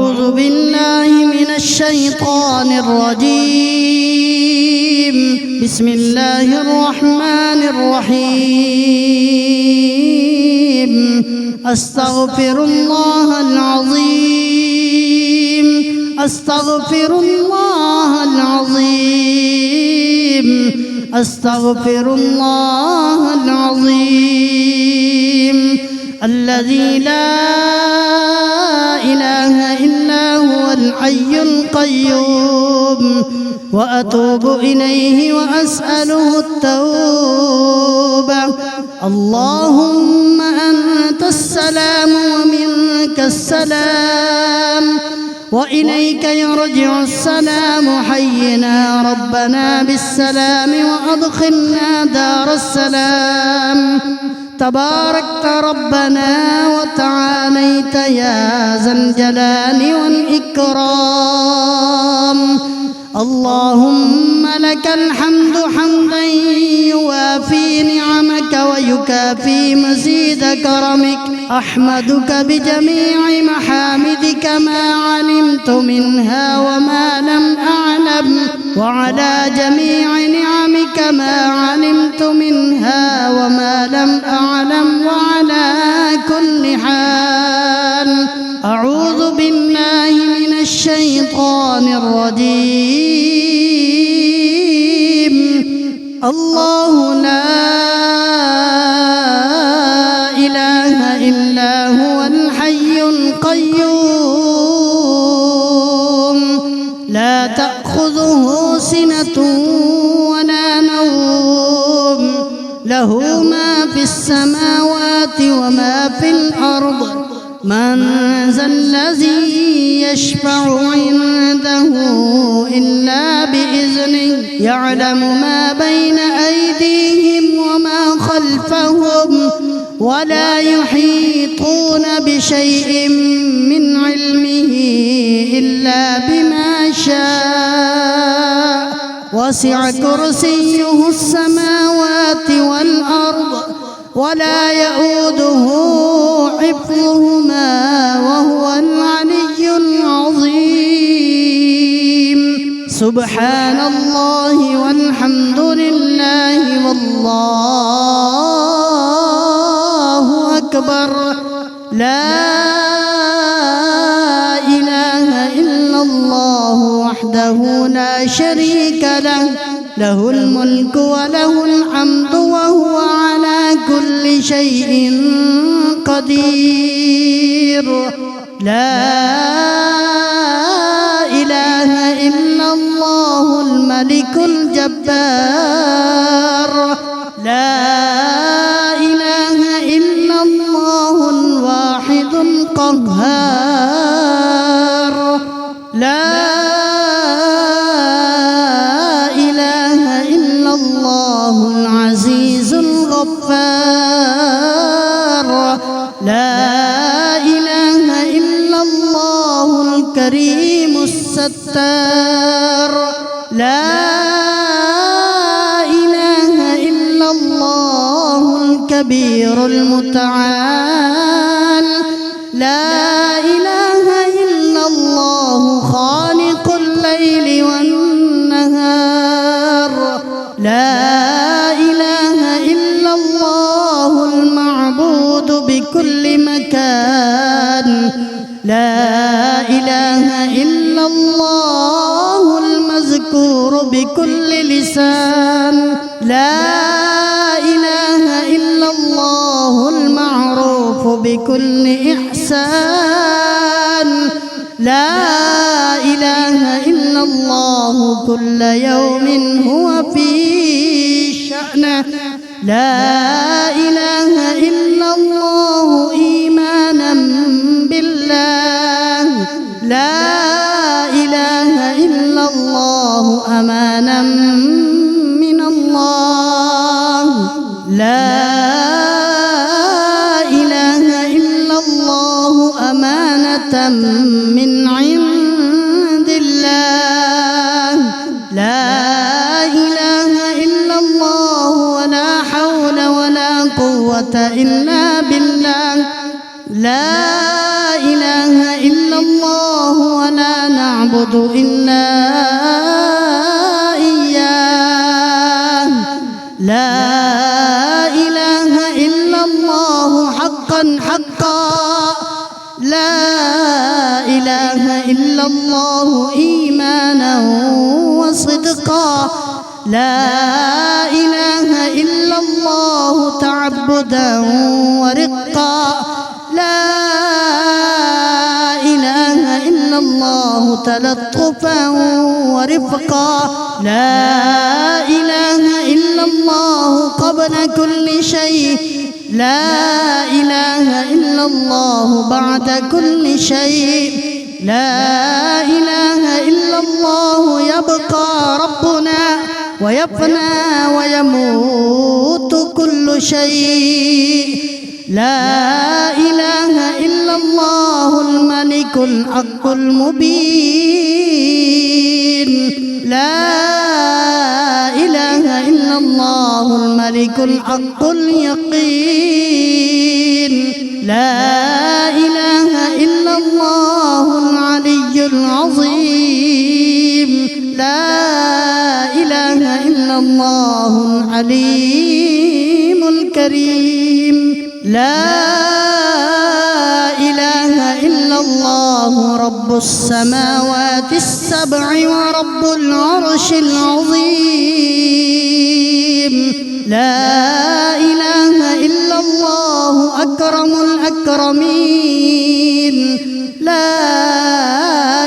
أعوذ بالله من الشيطان الرجيم. بسم الله الرحمن الرحيم. أستغفر الله العظيم، أستغفر الله العظيم، أستغفر الله العظيم الذي لا إله إلا هو الحي القيوم، وأتوب إليه وأسأله التوبة. اللهم أنت السلام ومنك السلام، وإليك يرجع السلام. حينا ربنا بالسلام وأدخلنا دار السلام. تباركت ربنا وتعاليت يا ذا الجلال والإكرام. اللهم لك الحمد حمدا يوافي نعمك ويكافي مزيد كرمك. أحمدك بجميع محامدك ما علمت منها وما لم أعلم، وعلى جميع نعمك ما علمت منها وما لم أعلم، وعلى كل حال. أعوذ بالله من الشيطان الرجيم. الله لا إله إلا هو الحي القيوم، لا تأخذه سنة ولا نوم، له ما في السماوات وما في الأرض. من ذا الذي يشفع عنده إلا بإذنه، يعلم ما بين أيديهم وما خلفهم، ولا يحيطون بشيء من علمه إلا بما شاء. وسع كرسيه السماوات والأرض، ولا يؤوده حفظهما، وهو العلي العظيم. سبحان الله والحمد لله والله أكبر. لا إله إلا الله وحده لا شريك له، له الملك وله الحمد وهو على كل شيء قدير. لا إله إلا الله الملك الجبار. لا إله إلا الله الواحد القهار. لا إله إلا الله العزيز الغفار. لا إله إلا الله الكريم الستار. لا إله إلا الله الكبير المتعال. لا إله إلا الله خالق الليل والنهار. لا إله إلا الله المعبود بكل مكان. لا إله إلا الله المذكور بكل لسان. لا إله إلا الله المعروف بكل إحسان. لا إله إلا الله كل يوم هو في شأنه. لا إله إلا الله إيمانا بالله. لا إله إلا الله أمانا من الله. لا إله إلا الله أمانة من عند الله. لا إله إلا الله ولا حول ولا قوة إلا بالله. لا إله إلا الله نعبد إلا إياه لا إله إلا الله حقا حقا لا إله إلا الله إيمانا وصدقا لا إله إلا الله تعبدا ورقا لا إله إلا الله تلطفا ورفقا لا إله إلا الله قبل كل شيء لا إله إلا الله بعد كل شيء لا إله إلا الله يبقى ربنا ويفنى ويموت كل شيء لا إله إلا الله الملك الحق المبين لا إله إلا الله الملك الحق اليقين لا إله إلا الله العلي العظيم لا إله إلا الله الحليم الكريم لا إله إلا الله رب السماوات السبع ورب العرش العظيم لا إله إلا الله أكرم الأكرمين لا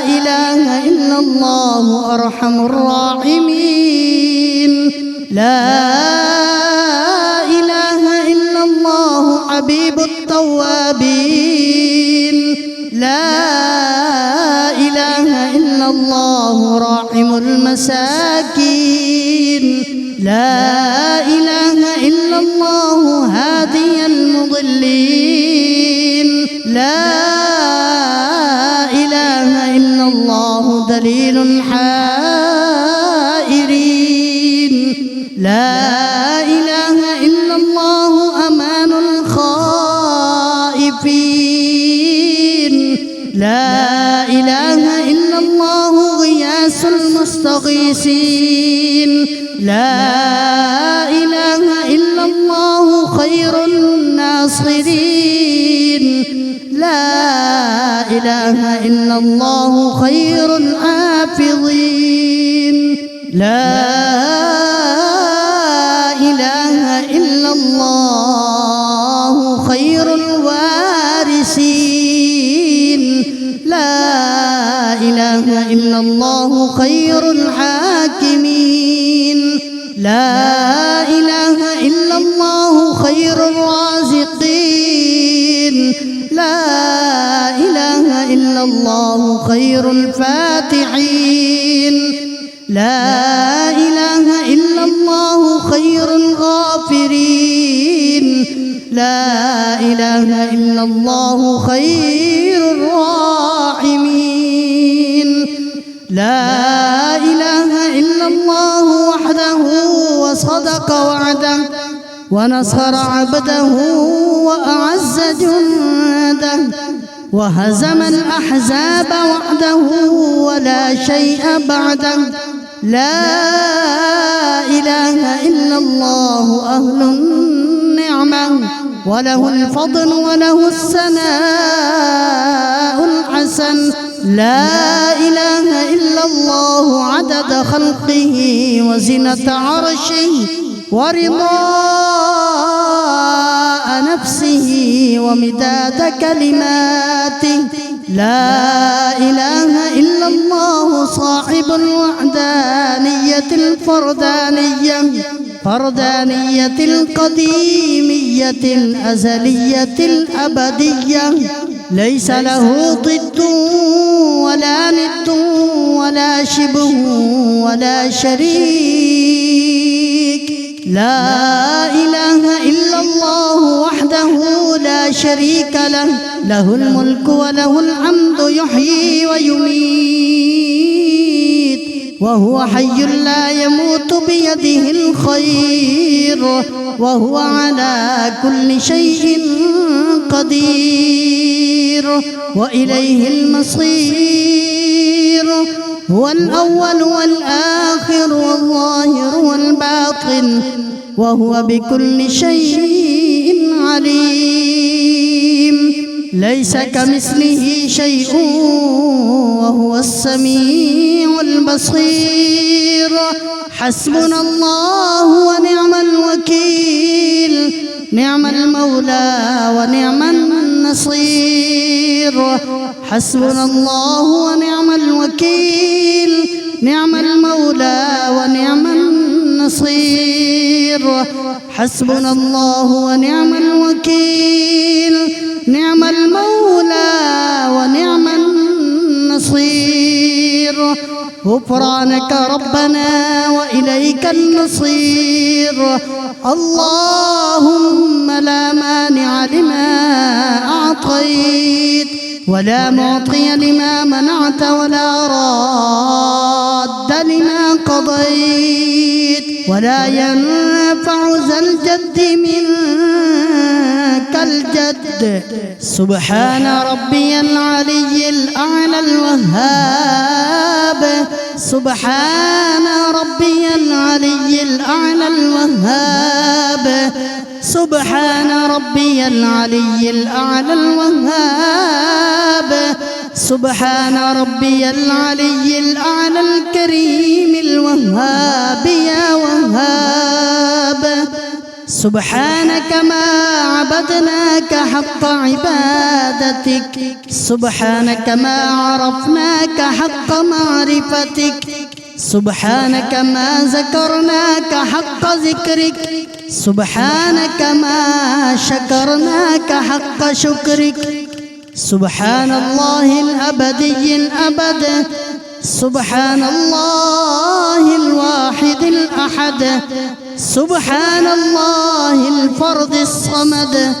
إله إلا الله أرحم الراحمين لا إله إلا الله حبيب التوابين لا إله إلا الله راحم المساكين لا إله إلا الله هادي المضلين لا إله إلا الله دليل الحائرين لا إله إلا الله أمان الخائفين لا إله إلا الله غياث المستغيثين لا إله إلا الله خير الناصرين لا إله إلا الله خير الحافظين لا إله إلا الله خير الوارثين لا إله إلا الله خير الحاكمين لا إله إلا الله خير الرازقين لا إله إلا الله خير الفاتحين لا إله إلا الله خير الغافرين لا إله إلا الله خير الراحمين لا إله إلا الله وحده وصدق وعده ونصر عبده وأعز جنده وهزم الأحزاب وحده ولا شيء بعده لا إله إلا الله أهل النعمة وله الفضل وله الثناء الحسن لا إله إلا الله عدد خلقه وزنة عرشه ورضاء نفسه ومداد كلماته لا إله إلا الله صاحب الوحدانية الفردانية فردانية القديمية الأزلية الأبدية ليس له ضد ولا ند ولا شبه ولا شريك لا إله إلا الله وحده لا شريك له له الملك وله الحمد يحيي ويميت وهو حي لا يموت بيده الخير وهو على كل شيء قدير وإليه المصير هو الأول والآخر والظاهر والباطن وهو بكل شيء عليم ليس كمثله شيء وهو السميع البصير حسبنا الله ونعم الوكيل نعم المولى ونعم النصير حسبنا الله ونعم الوكيل نعم المولى ونعم النصير حسبنا الله ونعم الوكيل نعم المولى ونعم النصير غفرانك ربنا وإليك المصير اللهم لا مانع لما أعطيت ولا معطي لما منعت ولا راد لما قضيت ولا ينفع ذا الجد منك الجد سبحان ربي العلي الأعلى الوهاب سبحان ربي العلي الأعلى الوهاب سبحان ربي العلي الأعلى الوهاب سبحان ربي العلي الأعلى الكريم الوهاب يا وهاب سبحانك ما عبدناك حق عبادتك سبحانك ما عرفناك حق معرفتك سبحانك ما ذكرناك حق ذكرك سبحانك ما شكرناك حق شكرك سبحان الله الأبدي الأبد سبحان الله الواحد الأحد سبحان الله الفرد الصمد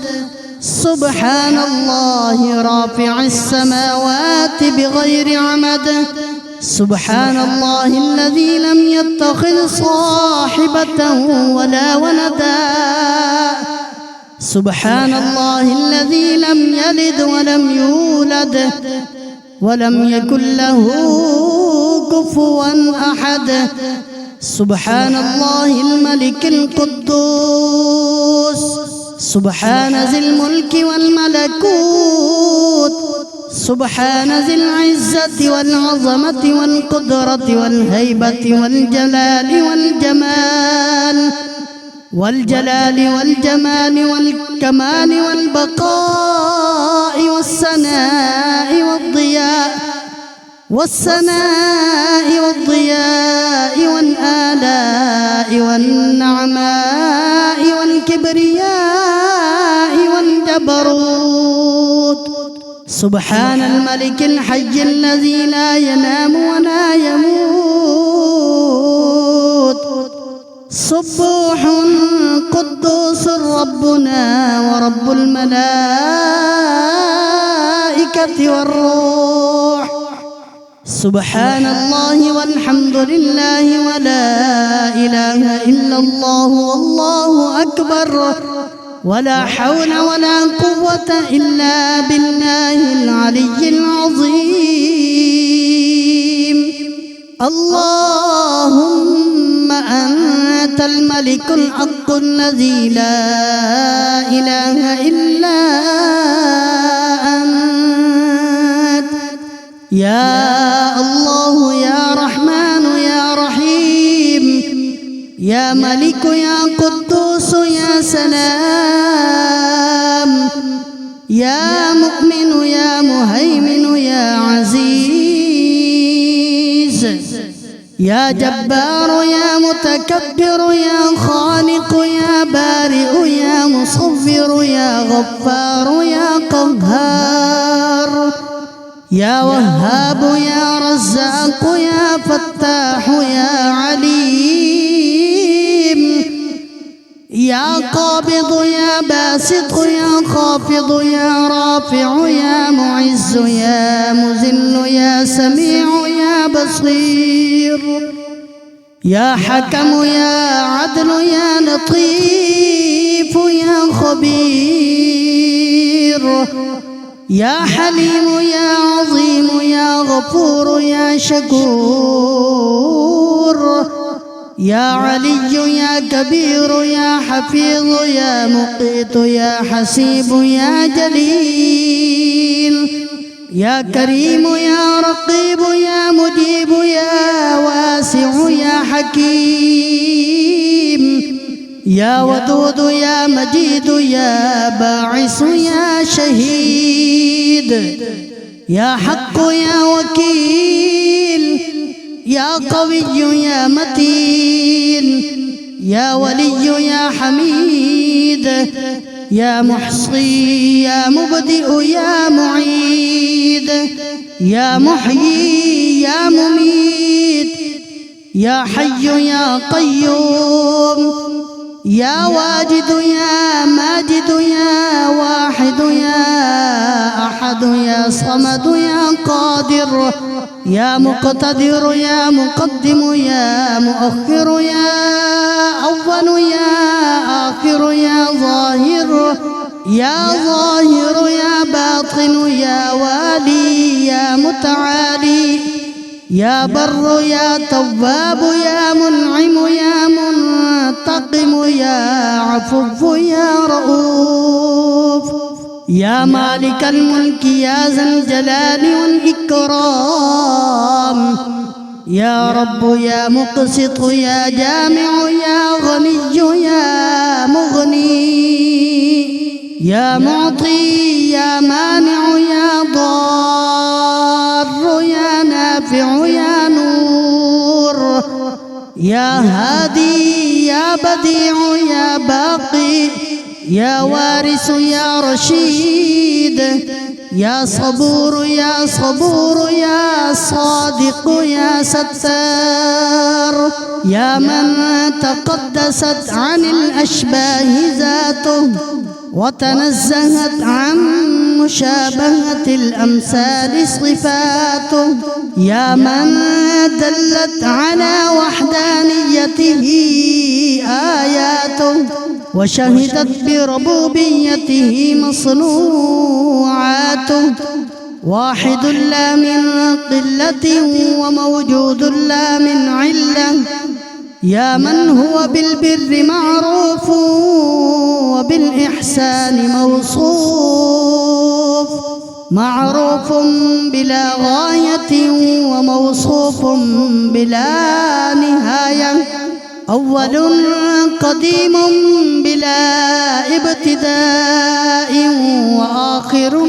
سبحان الله رافع السماوات بغير عمد سبحان الله الذي لم يتخذ صاحبة ولا ولدا سبحان الله الذي لم يلد ولم يولد ولم يكن له كفوا أحد سبحان الله الملك القدوس سبحان ذي الملك والملكوت سبحان ذي العزة والعظمة والقدرة والهيبة والجلال والجمال والكمال والبقاء والثناء والضياء والآلاء والنعماء والكبرياء والجبروت سبحان الملك الحي الذي لا ينام ولا يموت سبوح قدوس ربنا ورب الملائكة والروح سبحان الله والحمد لله ولا إله إلا الله والله أكبر ولا حول ولا قوة إلا بالله العلي العظيم اللهم أنت الملك الحق الذي لا إله إلا أنت يا الله يا رحمن يا رحيم يا ملك يا قدوس يا سلام يا مؤمن يا مهيمن يا عزيز يا جبار يا متكبر يا خالق يا بارئ يا مصور يا غفار يا قهار يا وهاب يا رزاق يا فتاح يا عليم يا قابض يا باسط يا خافض يا رافع يا معز يا مذل يا سميع يا بصير يا حكم يا عدل يا لطيف يا خبير يا حليم يا عظيم يا غفور يا شكور يا علي يا كبير يا حفيظ يا مقيت يا حسيب يا جليل يا كريم يا رقيب يا مجيب يا واسع يا حكيم يا ودود يا مجيد يا باعث يا شهيد يا حق يا وكيل يا قوي يا متين يا ولي يا حميد يا محصي يا مبدئ يا معيد يا محيي يا مميت يا حي يا قيوم يا واجد يا ماجد يا واحد يا أحد يا صمد يا قادر يا مقتدر يا مقدم يا مؤخر يا أول يا آخر يا ظاهر يا باطن يا والي يا متعالي يا بر يا تواب يا منعم يا منتقم يا عفو يا رؤوف يا مالك الملك يا ذا الجلال والإكرام يا رب يا مقسط يا جامع يا غني يا مغني يا معطي يا مانع يا ضار يا نافع يا نور يا هادي يا بديع يا باقي يا وارث يا رشيد يا صبور يا صبور يا صادق يا ستار يا من تقدست عن الأشباه ذاته وتنزهت عن مشابهة الأمثال صفاته يا من دلت على وحدانيته آياته وشهدت بربوبيته مصنوعاته واحد لا من قلة وموجود لا من علة يا من هو بالبر معروف وبالإحسان موصوف معروف بلا غاية وموصوف بلا نهاية أول قديم بلا ابتداء وآخر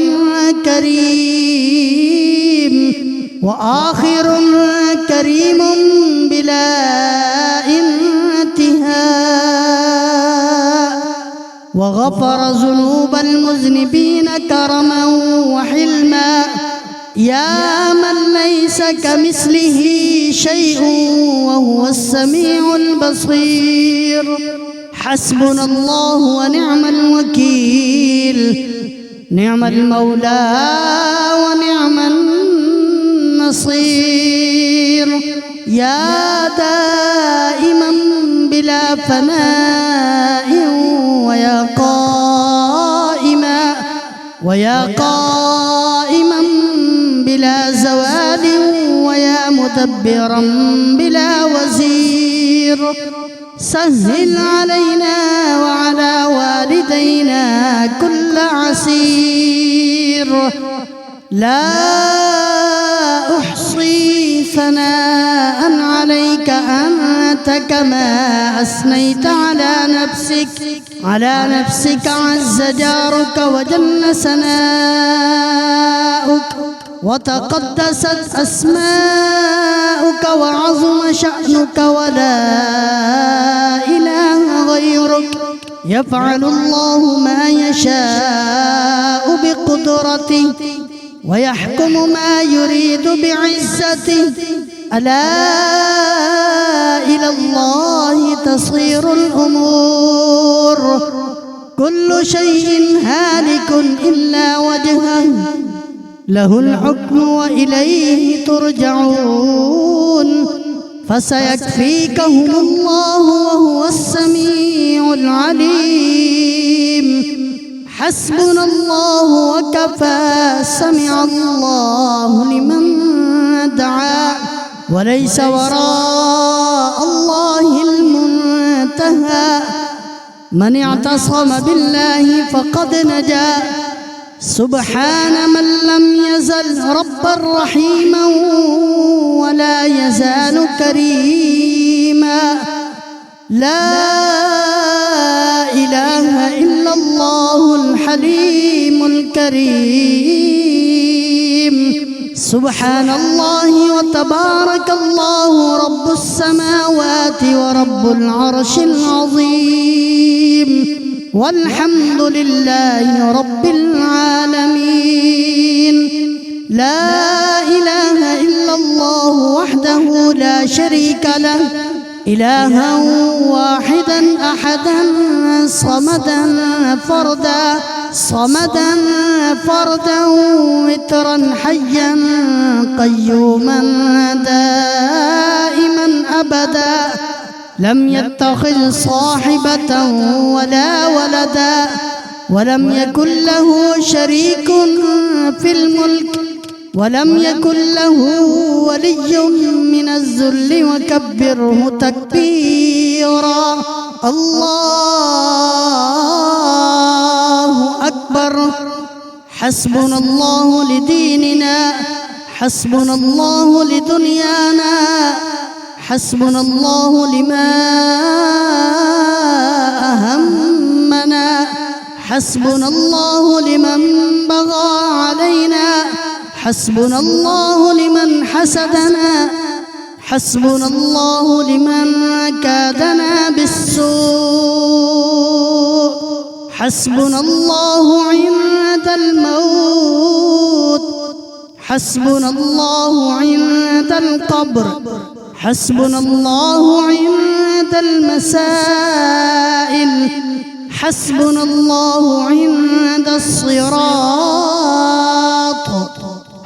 كريم بلا انتهاء وغفر ذنوب المذنبين كرما وحلما يا من ليس كمثله شيء وهو السميع البصير حسبنا الله ونعم الوكيل نعم المولى ونعم النصير يا دائما بلا فناء ويا قائما بلا زوال ويا مدبرا بلا وزير سهل علينا وعلى والدينا كل عسير لا أحصي ثناء عليك أنت كما أثنيت على نفسك عز جارك وجل ثناؤك وتقدست أسماؤك وعظم شأنك ولا إله غيرك يفعل الله ما يشاء بقدرته ويحكم ما يريد بعزته ألا إلى الله تصير الأمور كل شيء هالك إلا وجهه له الحكم وإليه ترجعون فسيكفيكهم الله وهو السميع العليم حسبنا الله وكفى سمع الله لمن دعا وليس وراء الله المنتهى من اعتصم بالله فقد نجا سبحان من لم يزل ربا رحيما ولا يزال كريما لا إله إلا الله الحليم الكريم سبحان الله وتبارك الله رب السماوات ورب العرش العظيم والحمد لله رب العالمين لا إله إلا الله وحده لا شريك له إلها واحدا أحدا صمدا فردا وترا حيا قيوما دائما أبدا لم يتخذ صاحبة ولا ولدا ولم يكن له شريك في الملك ولم يكن له ولي من الذل وكبره تكبيرا الله أكبر حسبنا الله لديننا حسبنا الله لدنيانا حسبنا الله لما أهمنا حسبنا الله لمن بغى علينا حسبنا الله لمن حسدنا حسبنا الله لمن كادنا بالسوء حسبنا الله عند الموت حسبنا الله عند القبر حسبنا الله عند المسائل حسبنا الله عند الصراط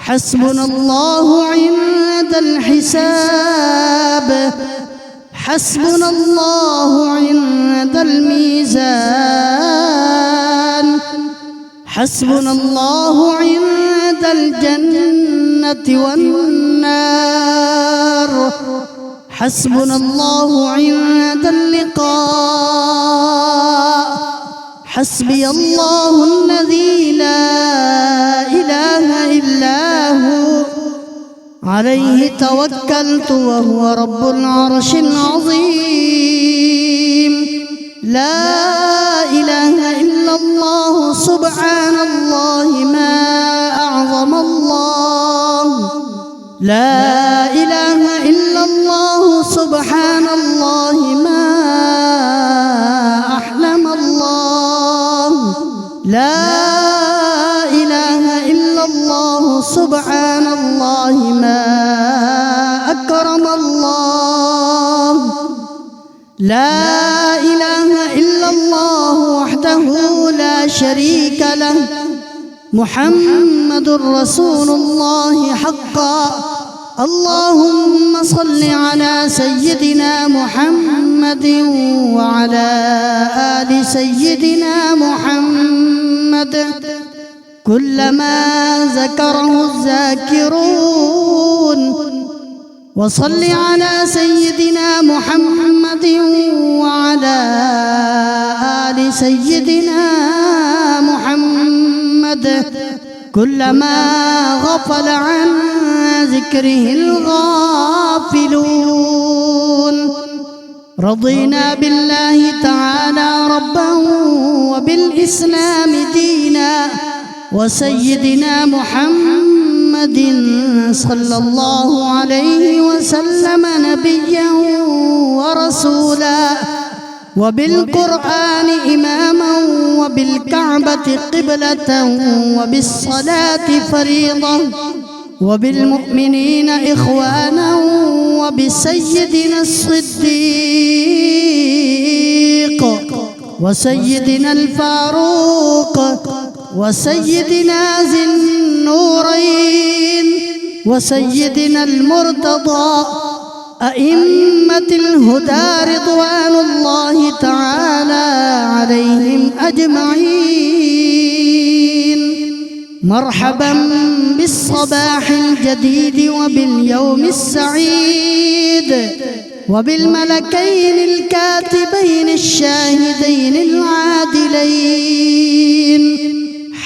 حسبنا الله عند الحساب حسبنا الله عند الميزان حسبنا الله عند الجنة والنار حسبنا الله عند اللقاء حسبي الله الذي لا إله إلا هو عليه توكلت وهو رب العرش العظيم لا إله إلا الله سبحان الله ما أعظم الله لا إله إلا الله سبحان الله ما أحلم الله لا إله إلا الله سبحان الله ما أكرم الله لا إله إلا الله وحده لا شريك له محمد رسول الله حقا اللهم صل على سيدنا محمد وعلى آل سيدنا محمد كلما ذكره الذاكرون وصل على سيدنا محمد وعلى آل سيدنا محمد كلما غفل عن ذكره الغافلون رضينا بالله تعالى ربا وبالإسلام دينا وسيدنا محمد صلى الله عليه وسلم نبيا ورسولا وبالقرآن إماما وبالكعبة قبلة وبالصلاة فريضة وبالمؤمنين إخوانا وبسيدنا الصديق وسيدنا الفاروق وسيدنا ذي النورين وسيدنا المرتضى أئمة الهدى رضوان الله تعالى عليهم أجمعين. مرحبا بالصباح الجديد وباليوم السعيد وبالملكين الكاتبين الشاهدين العادلين.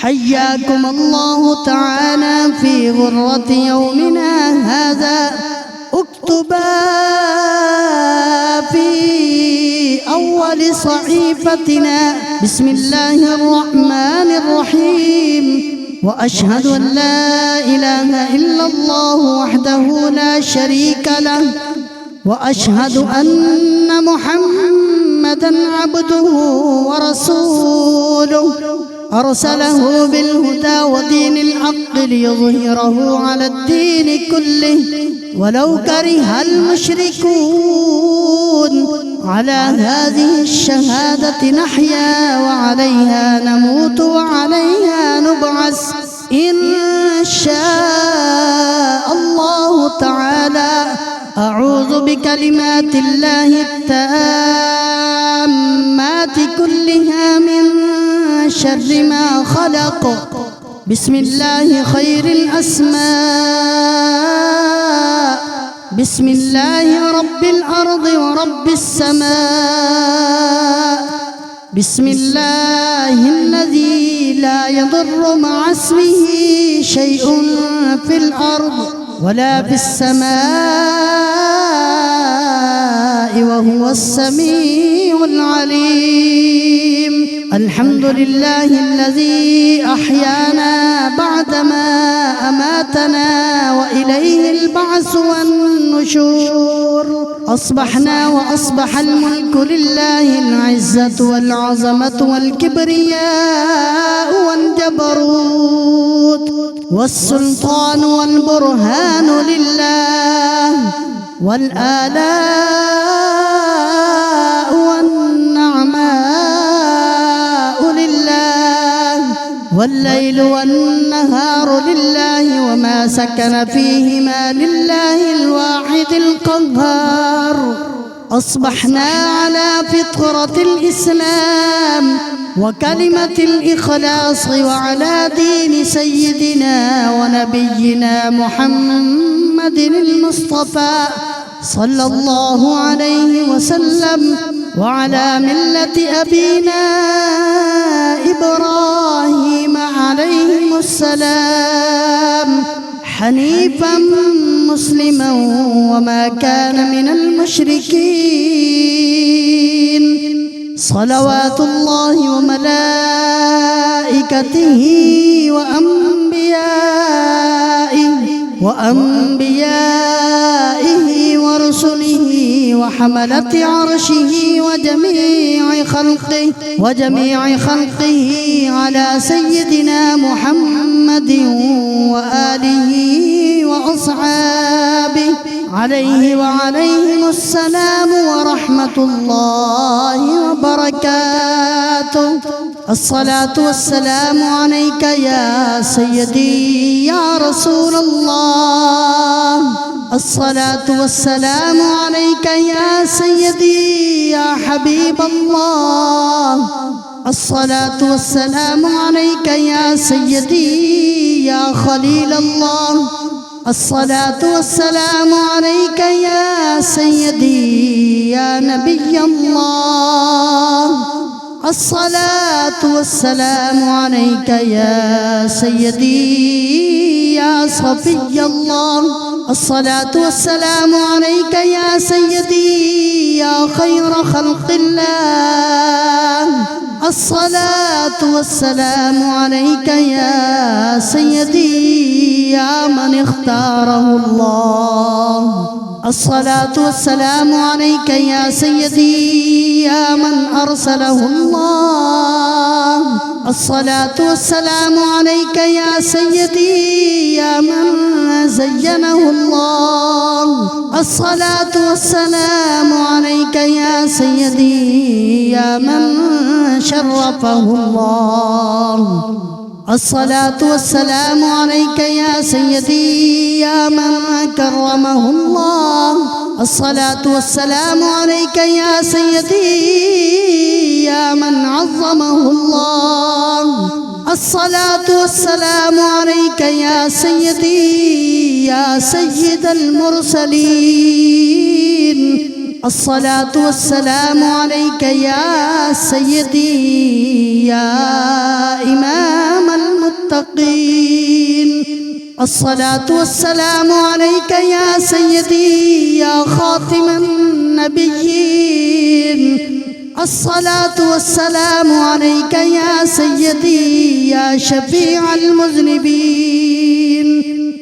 حياكم الله تعالى في غرة يومنا هذا. اكتبا في أول صحيفتنا بسم الله الرحمن الرحيم. وأشهد أن لا إله إلا الله وحده لا شريك له، وأشهد أن محمدًا عبده ورسوله أرسله بالهدى ودين الحق ليظهره على الدين كله ولو كره المشركون. على هذه الشهادة نحيا وعليها نموت وعليها نبعث إن شاء الله تعالى. أعوذ بكلمات الله التامات كلها من شر ما خلق. بسم الله خير الأسماء. بسم الله رب الأرض ورب السماء. بسم الله الذي لا يضر مع اسمه شيء في الأرض ولا في السماء وهو السميع العليم. الحمد لله الذي أحيانا بعدما أماتنا وإليه البعث والنشور. أصبحنا وأصبح الملك لله، العزة والعظمة والكبرياء والجبروت والسلطان والبرهان لله، والآلاء والنعماء لله، والليل والنهار لله وما سكن فيهما لله الواحد القهار. أصبحنا على فطرة الإسلام وكلمة الإخلاص وعلى دين سيدنا ونبينا محمد المصطفى صلى الله عليه وسلم، وعلى ملة أبينا إبراهيم عليه السلام، حنيفا مسلما وما كان من المشركين. صلوات الله وملائكته وأنبيائه ورسله وحملة عرشه وجميع خلقه على سيدنا محمد وآله وأصحابه عليه وعليهم السلام ورحمة الله وبركاته. الصلاة والسلام عليك يا سيدي يا رسول الله. الصلاة والسلام عليك يا سيدي يا حبيب الله. الصلاة والسلام عليك يا سيدي يا خليل الله. الصلاة والسلام عليك يا سيدي يا نبي الله. الصلاة والسلام عليك يا سيدي يا صفي الله. الصلاة والسلام عليك يا سيدي يا خير خلق الله. الصلاة والسلام عليك يا سيدي يا من اختاره الله. الصلاة والسلام عليك يا سيدي يا من أرسله الله. الصلاة والسلام عليك يا سيدي يا من زينه الله. الصلاة والسلام عليك يا سيدي يا من شرفه الله. الصلاة والسلام عليك يا سيدي يا من كرمه الله. الصلاة والسلام عليك يا سيدي يا من عظمه الله. الصلاة والسلام عليك يا سيدي يا سيد المرسلين. الصلاة والسلام عليك يا سيدي يا إمام المتقين. الصلاة والسلام عليك يا سيدي يا خاتم النبيين. الصلاة والسلام عليك يا سيدي يا شفيع المذنبين.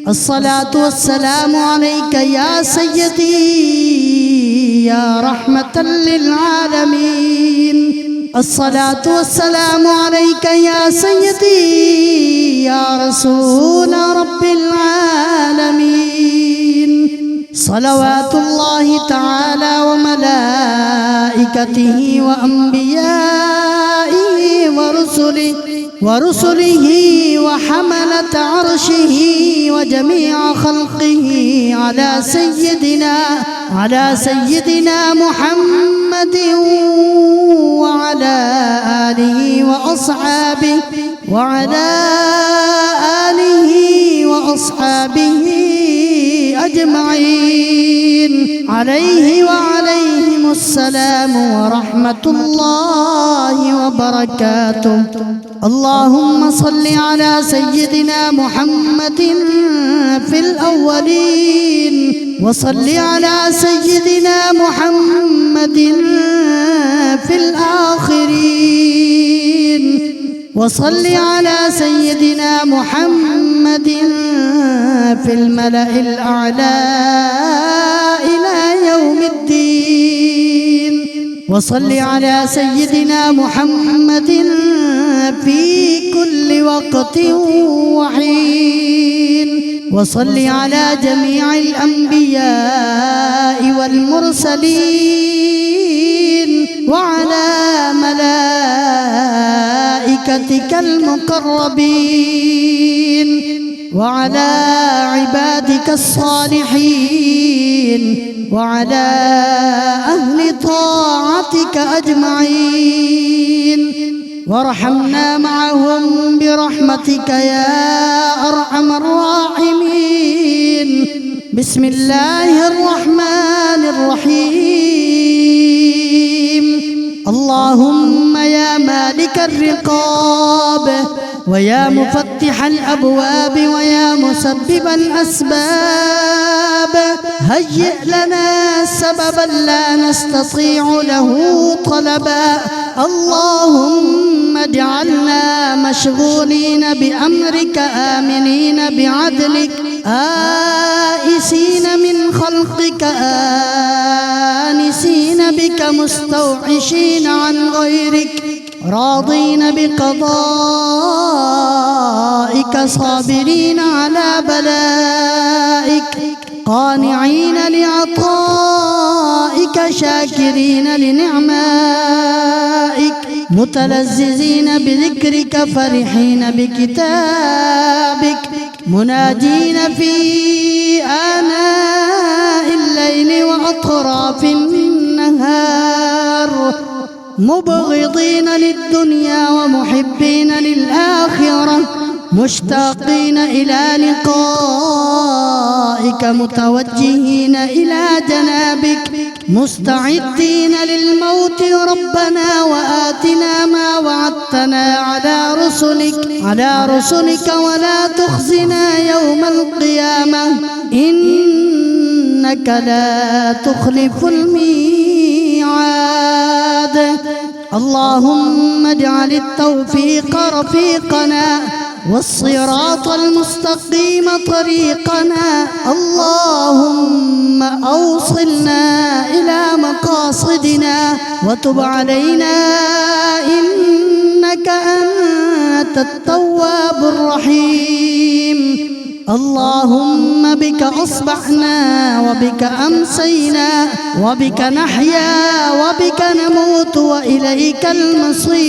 الصلاة والسلام عليك يا سيدي يا رحمة للعالمين. الصلاة والسلام عليك يا سيدي يا رسول رب العالمين. صلوات الله تعالى وملائكته وأنبيائه ورسله وحملة عرشه وجميع خلقه على سيدنا محمد وعلى آله وأصحابه أجمعين. عليه وعليهم السلام ورحمة الله وبركاته. اللهم صل على سيدنا محمد في الأولين، وصل على سيدنا محمد في الآخرين، وصل على سيدنا محمد في الملأ الأعلى إلى يوم الدين، وصل على سيدنا محمد في كل وقت وحين، وصل على جميع الأنبياء والمرسلين وعلى ملائكتك المقربين وعلى عبادك الصالحين وعلى أهل طاعتك أجمعين، وارحمنا معهم برحمتك يا أرحم الراحمين. بسم الله الرحمن الرحيم. اللهم يا مالك الرقاب ويا مفتح الأبواب ويا مسبب الأسباب، هيئ لنا سببا لا نستطيع له طلبا. اللهم اجعلنا مشغولين بأمرك آمنين بعدلك، آئسين من خلقك آنسين بك، مستوحشين عن غيرك، راضين بقضائك، صابرين على بلائك، قانعين لعطائك، شاكرين لنعمائك، متلذذين بذكرك، فرحين بكتابك، مناجين في آناء الليل وأطراف النهار، مبغضين للدنيا ومحبين للآخرة، مشتاقين إلى لقائك، متوجهين إلى جنابك، مستعدين للموت. ربنا وآتنا ما وعدتنا على رسلك ولا تخزنا يوم القيامة إنك لا تخلف الميعاد. اللهم اجعل التوفيق رفيقنا والصراط المستقيم طريقنا. اللهم أوصلنا إلى مقاصدنا وتب علينا إنك أنت التواب الرحيم. اللهم بك أصبحنا وبك أمسينا وبك نحيا وبك نموت وإليك المصير.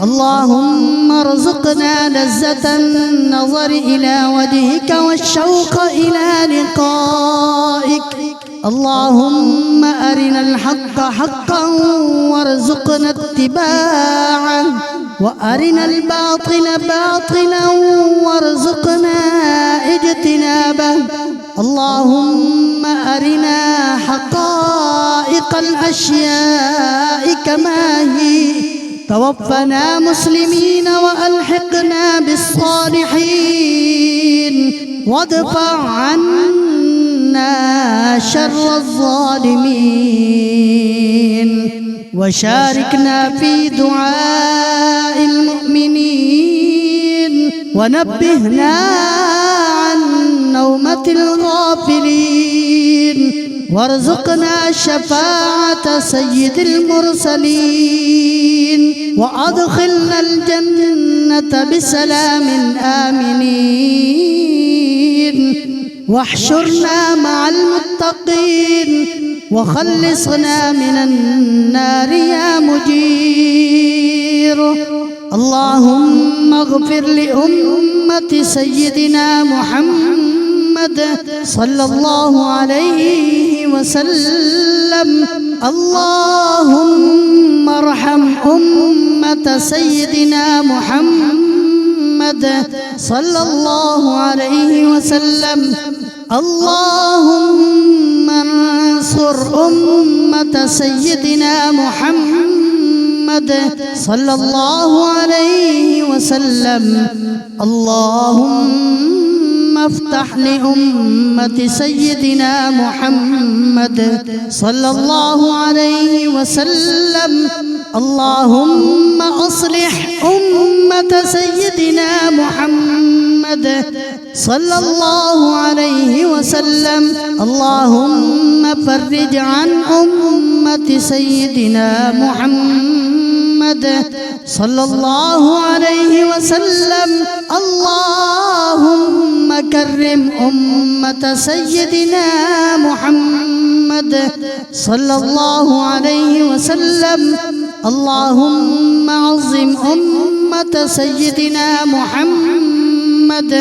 اللهم ارزقنا لذة النظر إلى وجهك والشوق إلى لقائك. اللهم أرنا الحق حقا وارزقنا اتباعه، وأرنا الباطل باطلا وارزقنا اجتنابه. اللهم أرنا حقائق الأشياء كما هي، توفنا مسلمين وألحقنا بالصالحين، وادفع عنا شر الظالمين، وشاركنا في دعاء المؤمنين، ونبهنا عن نومة الغافلين، وارزقنا شفاعة سيد المرسلين، وأدخلنا الجنة بسلام آمنين، واحشرنا مع المتقين، وخلصنا من النار يا مجير. اللهم اغفر لأمة سيدنا محمد صلى الله عليه وسلم. اللهم ارحم أمة سيدنا محمد صلى الله عليه وسلم. اللهم انصر أمة سيدنا محمد صلى الله عليه وسلم. اللهم افتح لأمة سيدنا محمد صلى الله عليه وسلم. اللهم أصلح أمة سيدنا محمد صلى الله عليه وسلم. اللهم فرج عن أمة سيدنا محمد صلى الله عليه وسلم. اللهم كرم أمة سيدنا محمد صلى الله عليه وسلم. اللهم عظم أمة سيدنا محمد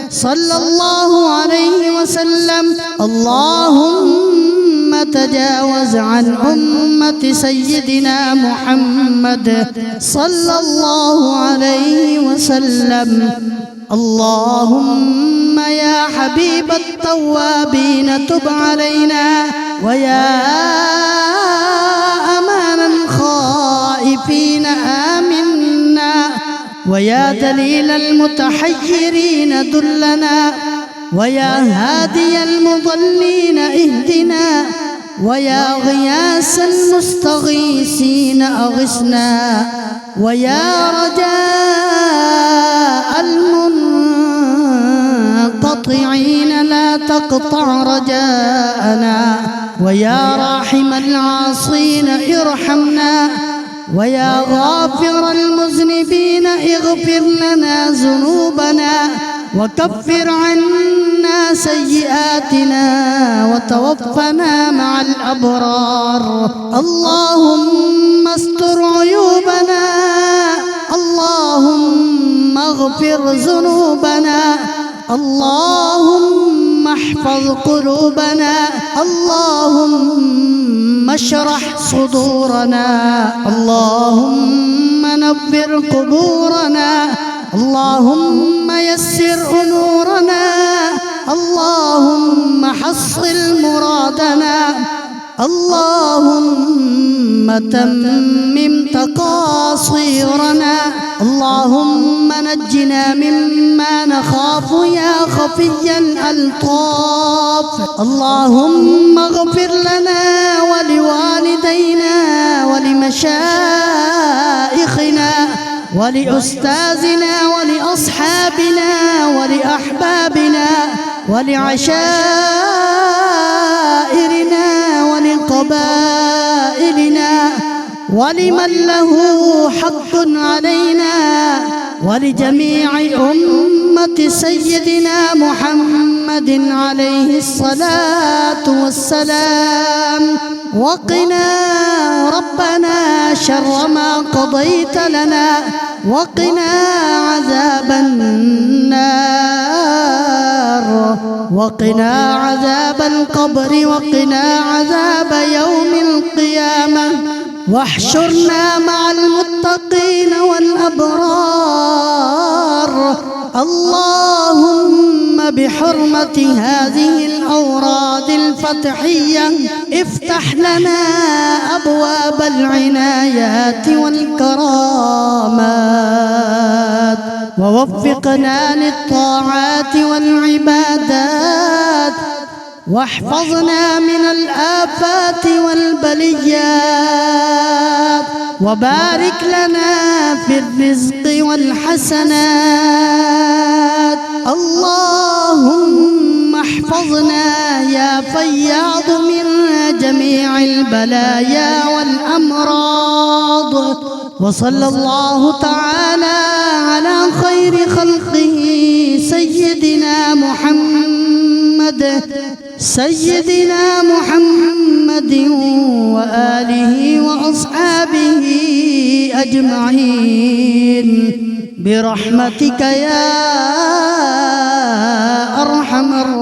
صلى الله عليه وسلم. اللهم تجاوز عن أمة سيدنا محمد صلى الله عليه وسلم. اللهم يا حبيب التوابين تب علينا، ويا أمان الخائفين آمنا، ويا دليل المتحيرين دلنا، ويا هادي المضلين اهدنا، ويا غياث المستغيثين أغثنا، ويا رجاء المنقطعين لا تقطع رجاءنا، ويا راحم العاصين ارحمنا، ويا غافر المذنبين اغفر لنا ذنوبنا، وكفر عنا سيئاتنا، وتوفنا مع الأبرار. اللهم استر عيوبنا، اللهم اغفر ذنوبنا، اللهم احفظ قلوبنا، اللهم اشرح صدورنا، اللهم نبر قبورنا، اللهم يسر أمورنا، اللهم حصل مرادنا، اللهم تمم تقاصيرنا، اللهم نجنا مما نخاف يا خفي الألطاف. اللهم اغفر لنا ولوالدينا ولمشايخنا ولأستاذنا ولأصحابنا ولأحبابنا ولعشائرنا ولقبائلنا ولمن له حق علينا ولجميع أمة سيدنا محمد عليه الصلاة والسلام. وقنا ربنا شر ما قضيت لنا، وقنا عذاب النار وقنا عذاب القبر وقنا عذاب يوم القيامة واحشرنا مع المتقين والأبرار. اللهم بحرمة هذه الأوراد الفتحية افتح لنا أبواب العنايات والكرامات ووفقنا للطاعات والعبادات واحفظنا من الآفات والبليات وبارك لنا في الرزق والحسنات. اللهم احفظنا يا فياض من جميع البلايا والأمراض. وصلى الله تعالى على خير خلقه سيدنا محمد وآله وأصحابه أجمعين برحمتك يا أرحم الراحمين.